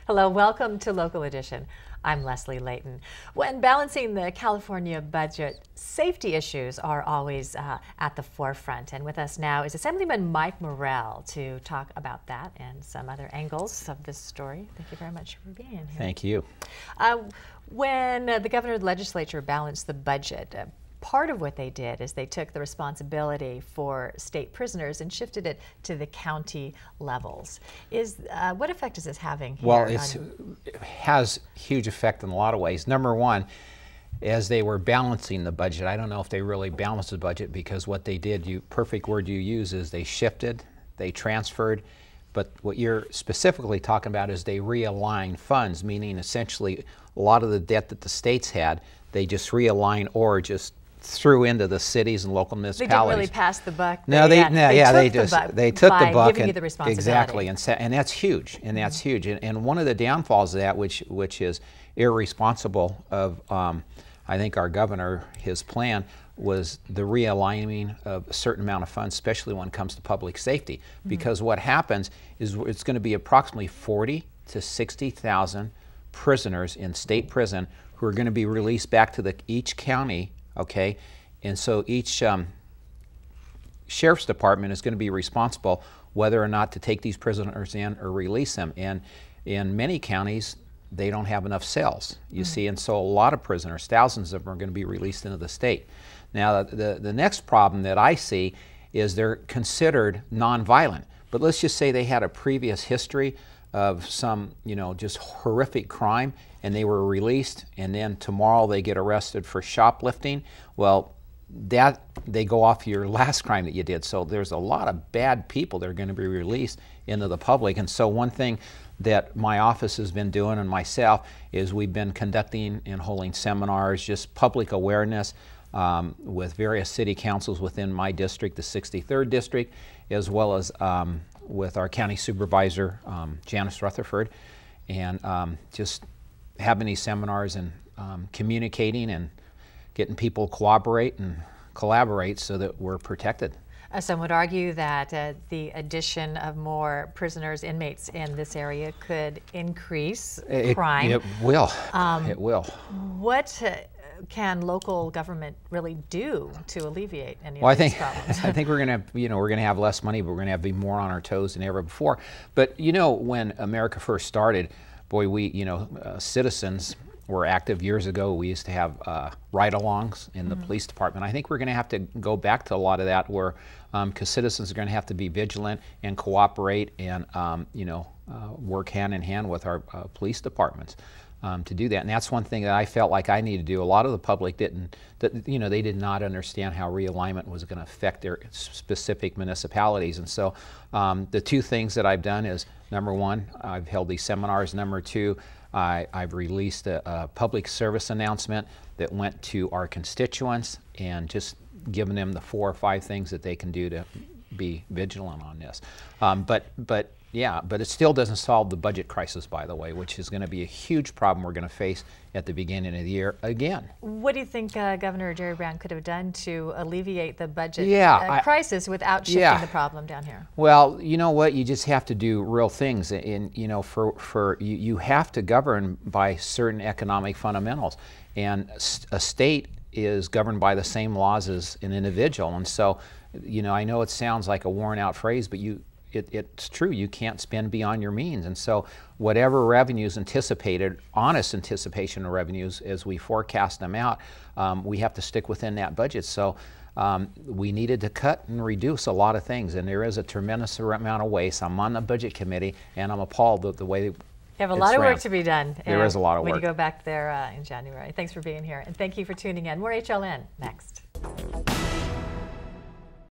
Hello, welcome to Local Edition. I'm Leslie Leyton. When balancing the California budget, safety issues are always at the forefront. And with us now is Assemblyman Mike Morrell to talk about that and some other angles of this story. Thank you very much for being here. Thank you. When the governor of the legislature balanced the budget, part of what they did is they took the responsibility for state prisoners and shifted it to the county levels. What effect is this having here? Well, it has huge effect in a lot of ways. Number one, as they were balancing the budget, I don't know if they really balanced the budget, because what they did, perfect word you use is they shifted, they transferred, but what you're specifically talking about is they realigned funds, meaning essentially a lot of the debt that the states had, they just realigned or just threw into the cities and local municipalities. They didn't really pass the buck. No, they took the buck giving you the responsibility. Exactly, and that's huge, and that's huge. And one of the downfalls of that, which is irresponsible of, I think our governor, his plan was the realigning of a certain amount of funds, especially when it comes to public safety. Because what happens is it's going to be approximately 40 to 60,000 prisoners in state prison who are going to be released back to each county. Okay, and so each sheriff's department is going to be responsible whether or not to take these prisoners in or release them. And in many counties, they don't have enough cells, you see, and so a lot of prisoners, thousands of them, are going to be released into the state. Now, the next problem that I see is they're considered nonviolent, but let's just say they had a previous history of some, just horrific crime, and they were released, and then tomorrow they get arrested for shoplifting. Well, they go off your last crime that you did. So there's a lot of bad people that are going to be released into the public. And so one thing that my office has been doing, and myself, is we've been conducting and holding seminars, just public awareness with various city councils within my district, the 63rd district, as well as with our county supervisor, Janice Rutherford, and just having these seminars and communicating and getting people to cooperate and collaborate so that we're protected. Some would argue that the addition of more prisoners, inmates in this area could increase crime. It will. It will. What can local government really do to alleviate any of these problems? I think we're going to, we're going to have less money, but we're going to have to be more on our toes than ever before. But when America first started, boy, we, citizens were active years ago. We used to have ride-alongs in the police department. I think we're going to have to go back to a lot of that, where because citizens are going to have to be vigilant and cooperate and work hand in hand with our police departments to do that. And that's one thing that I felt like I needed to do. A lot of the public didn't, they did not understand how realignment was going to affect their specific municipalities. And so the two things that I've done is, number one, I've held these seminars. Number two, I've released a public service announcement that went to our constituents and just given them the 4 or 5 things that they can do to be vigilant on this. But it still doesn't solve the budget crisis, by the way, which is going to be a huge problem we're going to face at the beginning of the year again. What do you think Governor Jerry Brown could have done to alleviate the budget crisis without shifting the problem down here? Well, you know what? You just have to do real things, and you have to govern by certain economic fundamentals, and a state is governed by the same laws as an individual. And so, I know it sounds like a worn-out phrase, but it's true. You can't spend beyond your means. And so whatever revenues anticipated, honest anticipation of revenues as we forecast them out, we have to stick within that budget. So we needed to cut and reduce a lot of things, and there is a tremendous amount of waste. I'm on the budget committee, and I'm appalled at the way you have a lot of work to be done. There is a lot of work. When you go back there in January. Thanks for being here, and thank you for tuning in. More HLN next.